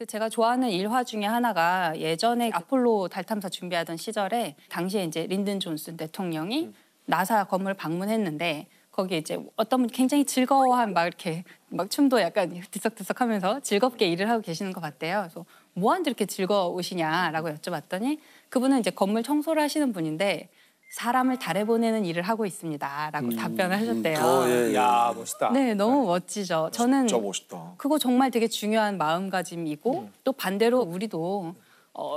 제가 좋아하는 일화 중에 하나가 예전에 아폴로 달 탐사 준비하던 시절에 당시에 이제 린든 존슨 대통령이 나사 건물 방문했는데 거기 이제 어떤 분이 굉장히 즐거워한 막 이렇게 막 춤도 약간 들썩들썩하면서 즐겁게 일을 하고 계시는 것 같대요. 그래서 뭐 하는데 이렇게 즐거우시냐라고 여쭤봤더니 그분은 이제 건물 청소를 하시는 분인데 사람을 달에 보내는 일을 하고 있습니다라고 답변을 하셨대요. 예. 야, 멋있다. 네, 너무 멋지죠. 저는 진짜 멋있다. 그거 정말 되게 중요한 마음가짐이고 또 반대로 우리도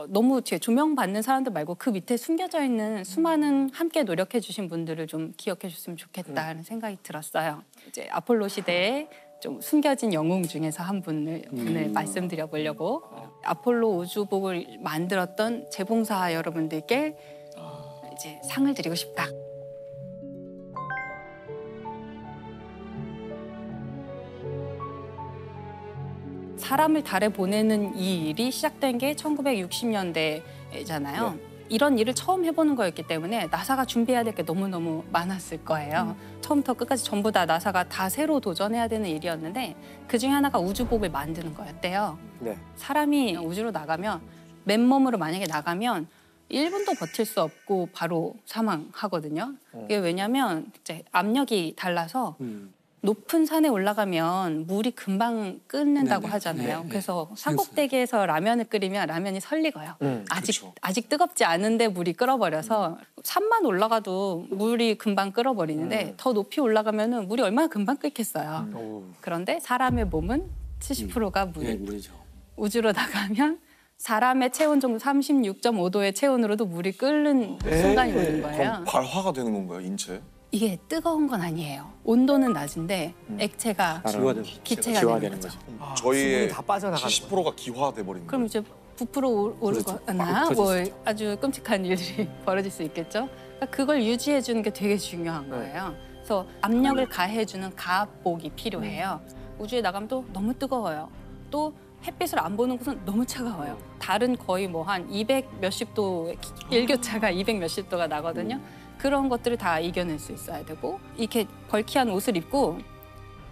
너무 조명받는 사람들 말고 그 밑에 숨겨져 있는 수많은 함께 노력해 주신 분들을 좀 기억해 줬으면 좋겠다는 생각이 들었어요. 이제 아폴로 시대에 좀 숨겨진 영웅 중에서 한 분을 오늘 말씀드려 보려고 아폴로 우주복을 만들었던 재봉사 여러분들께 이제 상을 드리고 싶다. 사람을 달에 보내는 이 일이 시작된 게 1960년대잖아요. 네. 이런 일을 처음 해보는 거였기 때문에 나사가 준비해야 될 게 너무너무 많았을 거예요. 처음부터 끝까지 전부 다 나사가 다 새로 도전해야 되는 일이었는데 그중에 하나가 우주복을 만드는 거였대요. 네. 사람이 우주로 나가면 맨몸으로 만약에 나가면 1분도 버틸 수 없고 바로 사망하거든요. 이게 왜냐면 이제 압력이 달라서 높은 산에 올라가면 물이 금방 끓는다고 하잖아요. 그래서 산꼭대기에서 라면을 끓이면 라면이 설익어요. 아직 뜨겁지 않은데 물이 끓어버려서 산만 올라가도 물이 금방 끓어버리는데 더 높이 올라가면 물이 얼마나 금방 끓겠어요. 그런데 사람의 몸은 70%가 물이죠. 우주로 나가면 사람의 체온 정도 36.5도의 체온으로도 물이 끓는 순간이 오는 거예요. 그럼 발화가 되는 건가요, 인체? 이게 뜨거운 건 아니에요. 온도는 낮은데 액체가 기체가 되는 거죠. 저희의 다 빠져나가는 70%가 기화돼 버리는 거예요. 그럼 이제 부풀어 오르거나 뭐 아주 끔찍한 일들이 벌어질 수 있겠죠. 그러니까 그걸 유지해 주는 게 되게 중요한 거예요. 그래서 압력을 가해 주는 가압복이 필요해요. 우주에 나가면 또 너무 뜨거워요. 또 햇빛을 안 보는 곳은 너무 차가워요. 달은 거의 뭐 한 200 몇십 도, 일교차가 200 몇십 도가 나거든요. 그런 것들을 다 이겨낼 수 있어야 되고 이렇게 벌키한 옷을 입고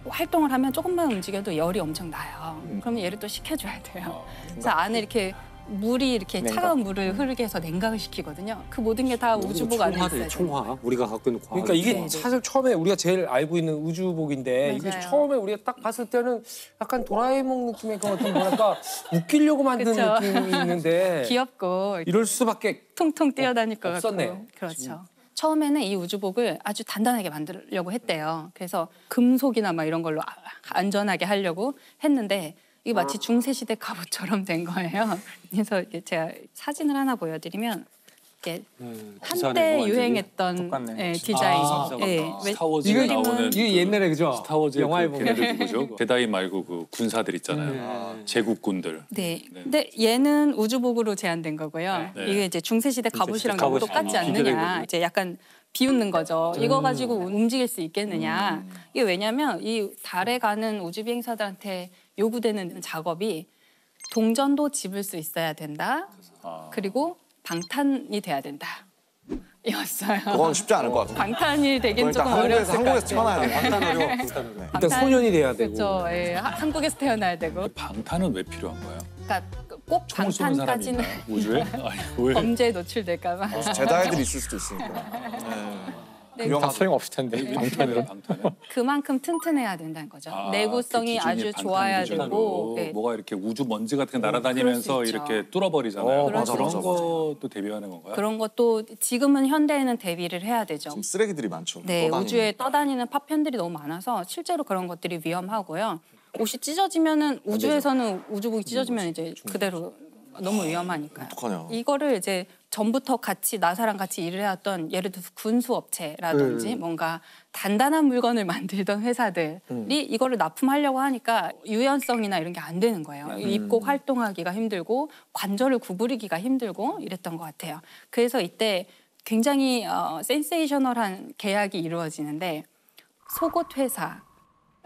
활동을 하면 조금만 움직여도 열이 엄청 나요. 그럼 얘를 또 식혀줘야 돼요. 그래서 안에 이렇게 물이 이렇게 차가운 물을 흐르게 해서 냉각을 시키거든요. 그 모든 게 다 우주복 안에 있어요. 총화. 우리가 갖고 있는 과학. 그러니까 이게 사실 처음에 우리가 제일 알고 있는 우주복인데 이게 처음에 우리가 딱 봤을 때는 약간 도라에몽 느낌의 그 어떤 뭐랄까 웃기려고 만든 느낌이 있는데 귀엽고 이럴 수밖에 통통 뛰어다닐 것 없었네. 같고. 그렇죠. 처음에는 이 우주복을 아주 단단하게 만들려고 했대요. 그래서 금속이나 막 이런 걸로 안전하게 하려고 했는데 이게 마치 중세시대 갑옷처럼 된 거예요. 그래서 제가 사진을 하나 보여드리면 이게 한때 유행했던 디자인. 스타워즈에 나오는 이게 옛날에 그죠? 스타워즈 영화에 보면 누구죠? 제다이 말고 그 군사들 있잖아요. 제국군들. 네. 근데 얘는 우주복으로 제한된 거고요. 이게 이제 중세시대 갑옷이랑 너무 똑같지 않느냐. 이제 약간 비웃는 거죠. 이거 가지고 움직일 수 있겠느냐. 이게 왜냐면 이 달에 가는 우주 비행사들한테 요구되는 작업이 동전도 집을 수 있어야 된다. 그리고 방탄이 돼야 된다. 이었어요. 그건 쉽지 않을 것 같아요. 방탄이 되긴 조금 어려웠을 것 같아요. 한국에서 태어나야 돼요. 방탄 어려워. 일단 소년이 돼야 되고. 그렇죠. 예, 한국에서 태어나야 되고. 방탄은 왜 필요한 거예요? 그러니까 꼭 방탄까지는 우주에? 아니, 왜? 범죄에 노출될까 봐. 제다이들이 있을 수도 있으니까. 다 소용없을 텐데. 방탄은? 그만큼 튼튼해야 된다는 거죠. 내구성이 아주 좋아야 되고. 뭐가 이렇게 우주 먼지 같은 게 날아다니면서 이렇게 뚫어버리잖아요. 그런 것도 대비하는 건가요? 그런 것도 지금은 현대에는 대비를 해야 되죠. 지금 쓰레기들이 많죠. 네, 떠다니는. 우주에 떠다니는 파편들이 너무 많아서 실제로 그런 것들이 위험하고요. 옷이 찢어지면은 우주에서는 우주복이 찢어지면 이제 그대로 너무 위험하니까요. 어떡하냐. 이거를 이제 전부터 같이 나사랑 같이 일을 해왔던 예를 들어서 군수업체라든지 뭔가 단단한 물건을 만들던 회사들이 이거를 납품하려고 하니까 유연성이나 이런 게 안 되는 거예요. 입고 활동하기가 힘들고 관절을 구부리기가 힘들고 이랬던 것 같아요. 그래서 이때 굉장히 센세이셔널한 계약이 이루어지는데 속옷 회사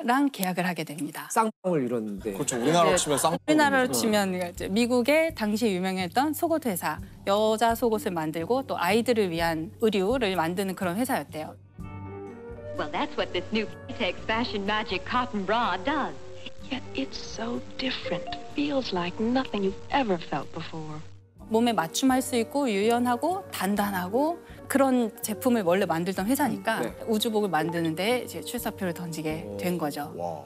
랑 계약을 하게 됩니다. 쌍방울 이뤘는데. 그렇죠. 우리나라로 치면 쌍방울. 우리나라로 치면 이제 미국의 당시 유명했던 속옷 회사, 여자 속옷을 만들고 또 아이들을 위한 의류를 만드는 그런 회사였대요. Well, that's what this new Playtex Fashion Magic cotton bra does. Yet it's so different. Feels like nothing you've ever felt before. 몸에 맞춤할 수 있고 유연하고 단단하고 그런 제품을 원래 만들던 회사니까 네. 우주복을 만드는데 이제 출사표를 던지게 된 거죠. 와.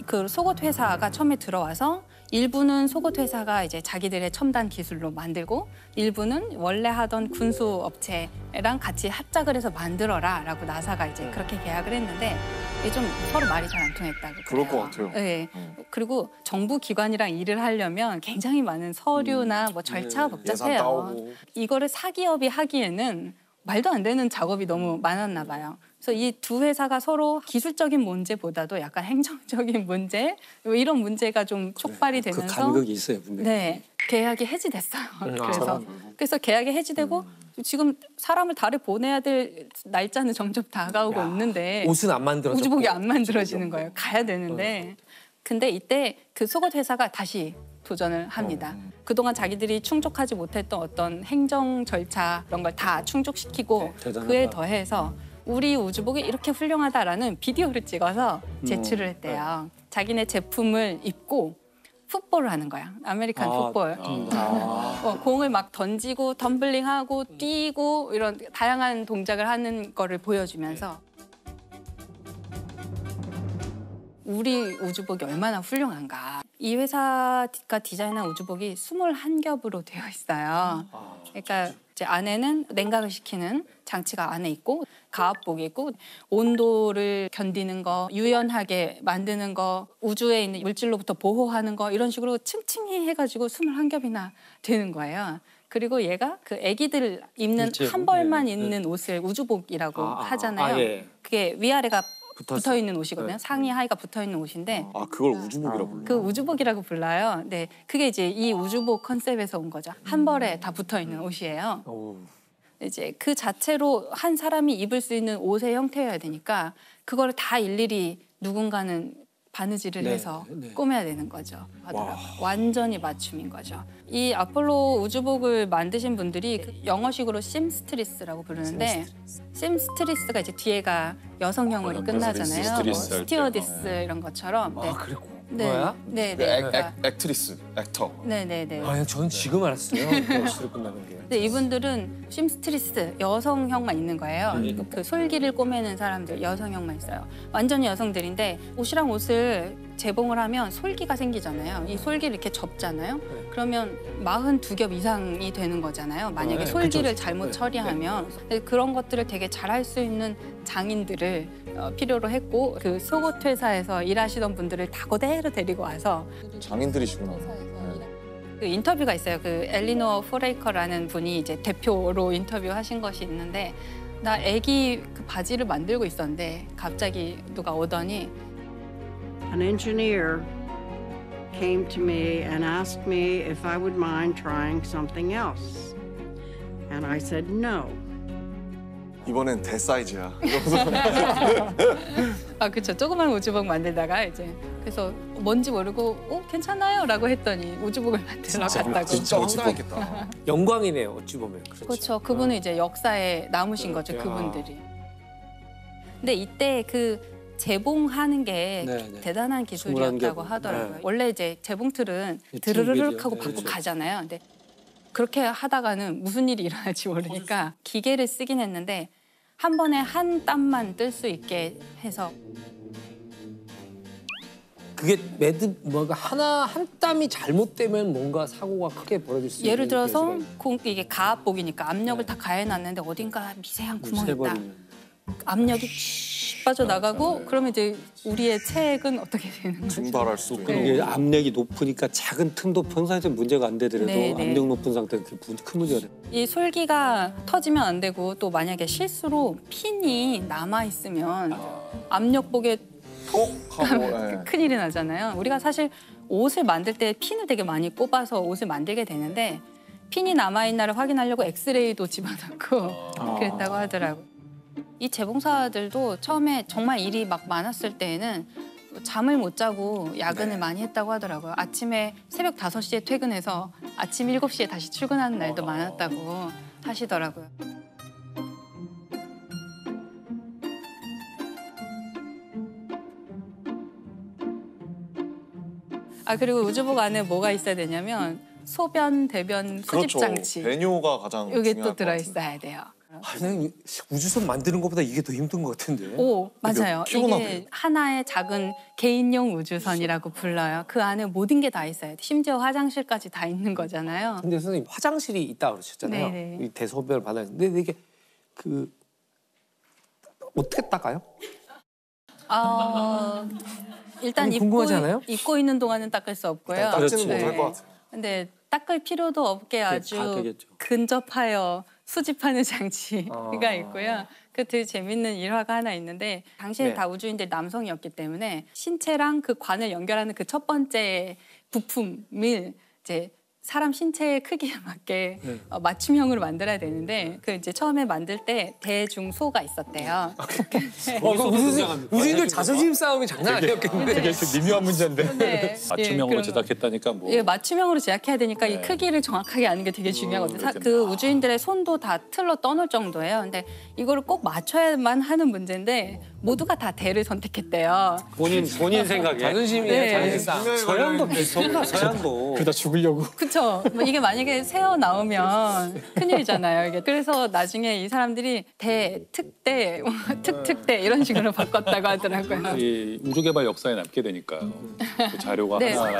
그 속옷 회사가 처음에 들어와서 일부는 속옷 회사가 이제 자기들의 첨단 기술로 만들고 일부는 원래 하던 군수 업체랑 같이 합작을 해서 만들어라라고 나사가 이제 그렇게 계약을 했는데 이게 좀 서로 말이 잘 안 통했다고 그럴 그래요. 것 같아요. 네. 그리고 정부 기관이랑 일을 하려면 굉장히 많은 서류나 뭐 절차가 예산 복잡해요. 따오고. 이거를 사기업이 하기에는 말도 안 되는 작업이 너무 많았나 봐요. 그래서 이 두 회사가 서로 기술적인 문제보다도 약간 행정적인 문제 뭐 이런 문제가 좀 촉발이 그 되면서 간극이 있어요 분명히. 네 계약이 해지됐어요. 그래서 계약이 해지되고 지금 사람을 달에 보내야 될 날짜는 점점 다가오고 있는데 옷은 안 만들어졌고. 우주복이 안 만들어지는 거예요. 가야 되는데 근데 이때 그 속옷 회사가 다시 도전을 합니다. 그동안 자기들이 충족하지 못했던 어떤 행정 절차 이런 걸 다 충족시키고 대단하다. 그에 더해서 우리 우주복이 이렇게 훌륭하다라는 비디오를 찍어서 제출을 했대요. 자기네 제품을 입고 풋볼을 하는 거야. 아메리칸 풋볼. 공을 막 던지고 덤블링하고 뛰고 이런 다양한 동작을 하는 거를 보여주면서 우리 우주복이 얼마나 훌륭한가. 이 회사가 디자인한 우주복이 21겹으로 되어 있어요. 그러니까 이제 안에는 냉각을 시키는 장치가 안에 있고 가압복이 있고 온도를 견디는 거, 유연하게 만드는 거, 우주에 있는 물질로부터 보호하는 거 이런 식으로 층층이 해가지고 21겹이나 되는 거예요. 그리고 얘가 그 애기들 입는 그치. 한 벌만 네, 있는 옷을 우주복이라고 하잖아요. 예. 그게 위아래가 붙었어. 붙어 있는 옷이거든요. 상의 하의가 붙어 있는 옷인데 아 그걸 우주복이라고 불러. 그 우주복이라고 불러요. 네, 그게 이제 이 우주복 컨셉에서 온 거죠. 한 벌에 다 붙어 있는 옷이에요. 이제 그 자체로 한 사람이 입을 수 있는 옷의 형태여야 되니까 그거를 다 일일이 누군가는 바느질을 네, 해서 네. 꾸며야 되는 거죠. 하더라고요. 완전히 맞춤인 거죠. 이 아폴로 우주복을 만드신 분들이 그 영어식으로 심스트리스라고 부르는데 심스트리스가 이제 뒤에가 여성형으로 끝나잖아요. 뭐 스트리스 할 때. 스티어디스 이런 것처럼. 네. 그랬고. 네. 뭐야? 네, 그 네. 액트리스, 액터. 네, 네, 네. 아, 전 지금 알았어요. 시로 끝나는 게. 근데 이분들은 심스트리스 여성형만 있는 거예요. 그 솔기를 꼬매는 사람들 여성형만 있어요. 완전히 여성들인데 옷이랑 옷을 재봉을 하면 솔기가 생기잖아요. 이 솔기를 이렇게 접잖아요. 그러면 42겹 이상이 되는 거잖아요. 만약에 네, 솔기를 그쵸. 잘못 네, 처리하면 그런 것들을 되게 잘할 수 있는 장인들을 필요로 했고 그 속옷 회사에서 일하시던 분들을 다 그대로 데리고 와서 장인들이시구나. 그 인터뷰가 있어요. 그 엘리노어 포레이커라는 분이 이제 대표로 인터뷰하신 것이 있는데 나 애기 그 바지를 만들고 있었는데 갑자기 누가 오더니 An engineer came to me and asked me if I would mind trying something else. And I said no. 이번엔 대사이즈야. 아 그렇죠. 조그만 우주복 만들다가 이제 그래서 뭔지 모르고 괜찮아요라고 했더니 우주복을 만들러 갔다고. 진짜 황당했겠다. 영광이네요. 어찌 보면. 그렇죠. 그분은 이제 역사에 남으신 거죠. 야. 그분들이. 근데 이때 그 재봉하는 게 네, 네. 대단한 기술이었다고 21개. 하더라고요. 네. 원래 이제 재봉틀은 네, 드르르륵 하고 네, 받고 그렇죠. 가잖아요. 근데 그렇게 하다가는 무슨 일이 일어날지 모르니까 기계를 쓰긴 했는데 한 번에 한 땀만 뜰 수 있게 해서 그게 뭐가 한 땀이 잘못되면 뭔가 사고가 크게 벌어질 수 있는. 예를 들어서 그런 이게 가압복이니까 압력을 다 가해놨는데 어딘가 미세한 구멍이 있다. 세버리면. 압력이 쭉 빠져나가고 그러면 이제 우리의 체액은 어떻게 되는 거죠? 증발할 수도 있고. 네. 이게 압력이 높으니까 작은 틈도 평상시에 문제가 안 되더라도 네, 네. 압력 높은 상태는 큰 문제가 돼. 이 솔기가 터지면 안 되고 또 만약에 실수로 핀이 남아 있으면 압력복에 하고, 예. 큰일이 나잖아요. 우리가 사실 옷을 만들 때 핀을 되게 많이 꼽아서 옷을 만들게 되는데 핀이 남아 있나를 확인하려고 엑스레이도 집어넣고 그랬다고 하더라고요. 이 재봉사들도 처음에 정말 일이 막 많았을 때에는 잠을 못 자고 야근을 많이 했다고 하더라고요. 아침에 새벽 5시에 퇴근해서 아침 7시에 다시 출근하는 날도 많았다고 하시더라고요. 아 그리고 우주복 안에 뭐가 있어야 되냐면 소변, 대변 수집 그렇죠. 장치. 배뇨가 가장 이게 중요할 또 것 들어 같은데. 있어야 돼요. 그냥 우주선 만드는 것보다 이게 더 힘든 것 같은데. 오, 맞아요. 킬로나 이게 돼요? 하나의 작은 개인용 우주선이라고 불러요. 그 안에 모든 게 다 있어요. 심지어 화장실까지 다 있는 거잖아요. 근데 선생님 화장실이 있다 그러셨잖아요. 네네. 이 대소변을 받아야 되는데 근데 이게 그 어떻게 닦아요? 일단 아니, 궁금하지 않아요? 입고 있는 동안은 닦을 수 없고요. 일단 닦지는 네. 못할 것 같아요. 근데 닦을 필요도 없게 다 아주 되겠죠. 근접하여 수집하는 장치가 아. 있고요. 그 되게 재밌는 일화가 하나 있는데 당시에 네. 다 우주인들 남성이었기 때문에 신체랑 그 관을 연결하는 그 첫 번째 부품을 이제 사람 신체의 크기에 맞게 맞춤형으로 만들어야 되는데 그 이제 처음에 만들 때 대중소가 있었대요. 우주인들 자존심 싸움이 장난 아니었겠는데. 되게 미묘한 문제인데. 네. 맞춤형으로 예, 제작했다니까 뭐. 예, 맞춤형으로 제작해야 되니까 이 네. 크기를 정확하게 아는 게 되게 중요하거든요. 그렇겠네. 그 우주인들의 손도 다 틀로 떠놓을 정도예요. 근데 이거를 꼭 맞춰야만 하는 문제인데 모두가 다 대를 선택했대요. 본인 생각에. 자존심이에요. 네. 자존심 싸움. 서양도 비슷한가 서양도. 그러다 죽으려고. 그렇죠. 이게 만약에 새어 나오면 큰일이잖아요. 이게 그래서 나중에 이 사람들이 대, 특대, 특특대 이런 식으로 바꿨다고 하더라고요. 이 우주개발 역사에 남게 되니까요. 그 자료가 네. 하나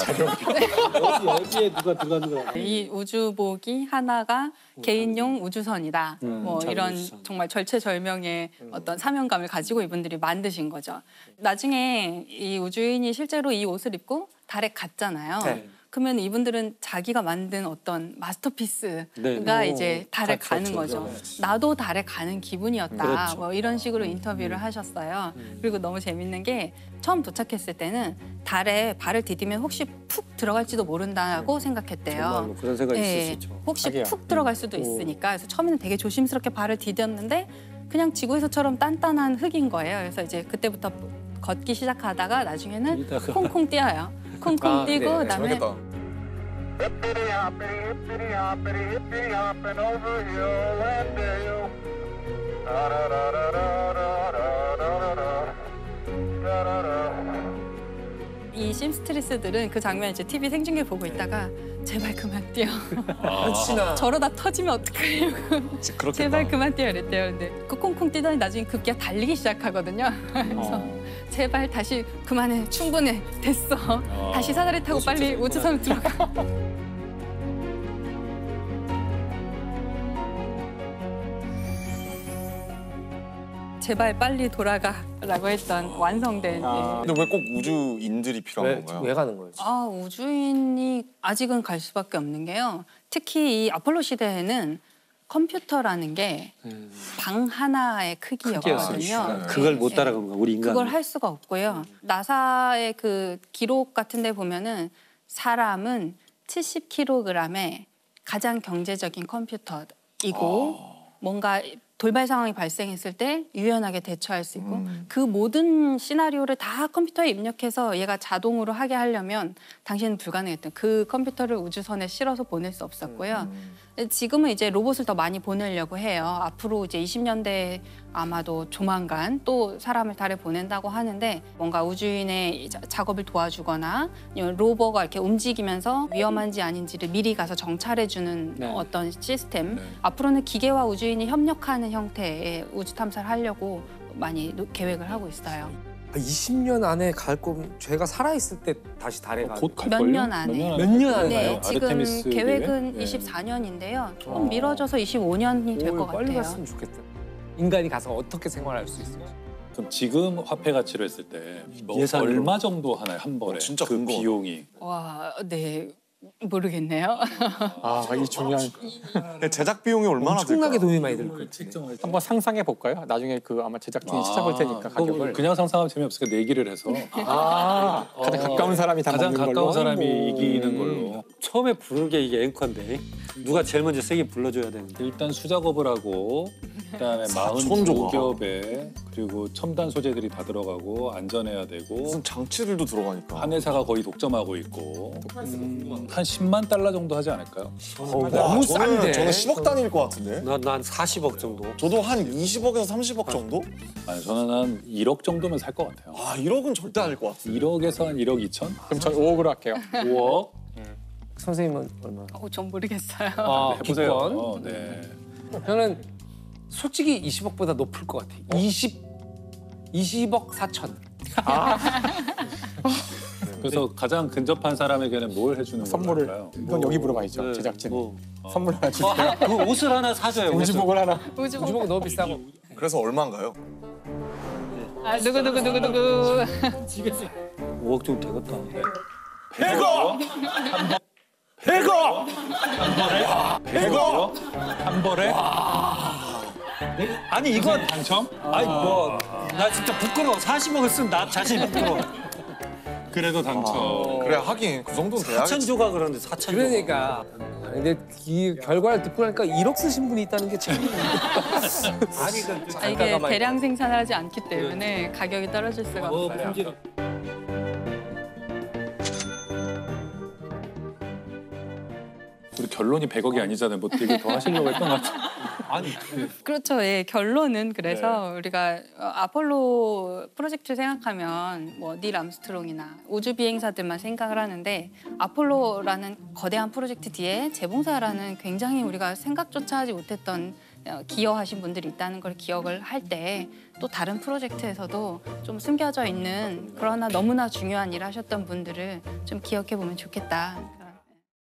어디에 누가 들어가는 거야? 이 우주복이 하나가 개인용 우주선이다. 뭐 이런 우주선. 정말 절체절명의 어떤 사명감을 가지고 이분들이 만드신 거죠. 나중에 이 우주인이 실제로 이 옷을 입고 달에 갔잖아요. 네. 그러면 이분들은 자기가 만든 어떤 마스터피스가 네. 이제 달에 가는 거죠. 나도 달에 가는 기분이었다. 그렇죠. 뭐 이런 식으로 인터뷰를 하셨어요. 그리고 너무 재밌는 게 처음 도착했을 때는 달에 발을 디디면 혹시 푹 들어갈지도 모른다고 생각했대요. 정말로 그런 생각이 있을 수 네, 있죠. 혹시 푹 들어갈 수도 있으니까 그래서 처음에는 되게 조심스럽게 발을 디뎠는데 그냥 지구에서처럼 단단한 흙인 거예요. 그래서 이제 그때부터 걷기 시작하다가 나중에는 뛰다가. 콩콩 뛰어요. 콩콩 아, 뛰고 네, 그다음에 재밌겠다. Hippity hoppity, hippity hoppity, hippity hopping over hill and dale. Da da da da da da da da da da. 이 심스트리스들은 그 장면 이제 TV 생중계 보고 있다가 제발 그만 뛰어. 혹시나 저러다 터지면 어떡하려고. 그렇겠다. 제발 그만 뛰어 이랬대요. 근데 그 콩콩 뛰더니 나중에 급기야 달리기 시작하거든요. 그래서 제발 다시 그만해. 충분해. 됐어. 다시 사다리 타고 빨리 우주선으로 들어가. 제발 빨리 돌아가라고 했던 완성된. 예. 근데 왜 꼭 우주인들이 필요한 건가요? 왜 가는 거예요? 아, 우주인이 아직은 갈 수밖에 없는 게요. 특히 이 아폴로 시대에는 컴퓨터라는 게 방 하나의 크기였거든요. 그걸 못 따라간 거야 우리 인간. 그걸 할 수가 없고요. 나사의 그 기록 같은 데 보면은 사람은 70kg의 가장 경제적인 컴퓨터이고 뭔가 돌발 상황이 발생했을 때 유연하게 대처할 수 있고 그 모든 시나리오를 다 컴퓨터에 입력해서 얘가 자동으로 하게 하려면 당시에는 불가능했던 그 컴퓨터를 우주선에 실어서 보낼 수 없었고요. 지금은 이제 로봇을 더 많이 보내려고 해요. 앞으로 이제 20년대 아마도 조만간 또 사람을 달에 보낸다고 하는데 뭔가 우주인의 작업을 도와주거나 아니면 로버가 이렇게 움직이면서 위험한지 아닌지를 미리 가서 정찰해주는 네. 어떤 시스템. 앞으로는 기계와 우주인이 협력하는 형태의 우주 탐사를 하려고 많이 계획을 하고 있어요. 20년 안에 갈 거면 제가 살아있을 때 다시 달에 가. 곧 몇 갈걸요? 년 안에. 몇 년 안에 네, 가요? 지금 아르테미스 계획은 계획? 네. 24년인데요. 조금 미뤄져서 25년이 될 것 빨리 같아요. 갔으면 좋겠다. 인간이 가서 어떻게 생활할 수 있을지. 그럼 지금 화폐 가치로 했을 때뭐 예산으로. 얼마 정도 하나요 한 번에? 진짜 그 궁금하다. 비용이. 와, 네. 모르겠네요. 이 중요한 근데 제작 비용이 얼마나 엄청나게 들까요? 돈이 많이 들 거예요. 한번 상상해 볼까요? 나중에 그 아마 제작진이 찾아볼 테니까 가격을 그냥 상상하면 재미없으니까 내기를 해서 가장 가까운 사람이 다 가장 먹는 가까운 걸로. 사람이 이기는 걸로. 처음에 부르는 게 이게 앵커인데 누가 제일 먼저 세게 불러줘야 되는데. 일단 수작업을 하고 그다음에 42겹에 그리고 첨단 소재들이 다 들어가고 안전해야 되고 무슨 장치들도 들어가니까. 한 회사가 거의 독점하고 있고 한 10만 달러 정도 하지 않을까요? 너무 싼데. 저는 10억 단위일 것 같은데. 난 40억 정도. 저도 한 20억에서 30억 정도? 아니 저는 한 1억 정도면 살 것 같아요. 아 1억은 절대 아닐 것 같아. 1억에서 한 1억 2천? 그럼 전 5억으로 할게요. 5억? 선생님은 얼마? 전 모르겠어요. 아, 해보세요. 네. 저는 솔직히 20억보다 높을 것 같아. 20억 4천. 그래서 가장 근접한 사람에게는 뭘 해주는 선물을. 걸까요? 이건 여기 물어봐야죠. 네, 제작진. 뭐. 선물 하나 주세요. 그 옷을 하나 사줘요. 옷을. 우주복을 하나. 우주복 너무 비싸고. 그래서 얼마인가요? 아, 누구. 5억 좀 되겠다. 100억! 100억! 100억! 한 벌에? 아니 이건 당첨? 아니 뭐 나 진짜 부끄러워. 40억을 쓴 나 자신이 부끄러워. 그래도 당첨. 그래 하긴 그 정도는 돼야겠지. 4천 조각 그러는데 4천 조각. 그러니까. 근데 이 결과를 듣고 나니까 1억 쓰신 분이 있다는 게 참. 아니 그 이게 대량 생산을 하지 않기 때문에 가격이 떨어질 수가 없어요. 품질은. 우리 결론이 100억이 아니잖아요. 뭐 되게 더 하시려고 했던 것 같아요. 아니 그렇죠. 예, 결론은 그래서 우리가 아폴로 프로젝트 생각하면 뭐 닐 암스트롱이나 우주 비행사들만 생각을 하는데 아폴로라는 거대한 프로젝트 뒤에 재봉사라는 굉장히 우리가 생각조차 하지 못했던 기여하신 분들이 있다는 걸 기억을 할 때 또 다른 프로젝트에서도 좀 숨겨져 있는 그러나 너무나 중요한 일을 하셨던 분들을 좀 기억해 보면 좋겠다.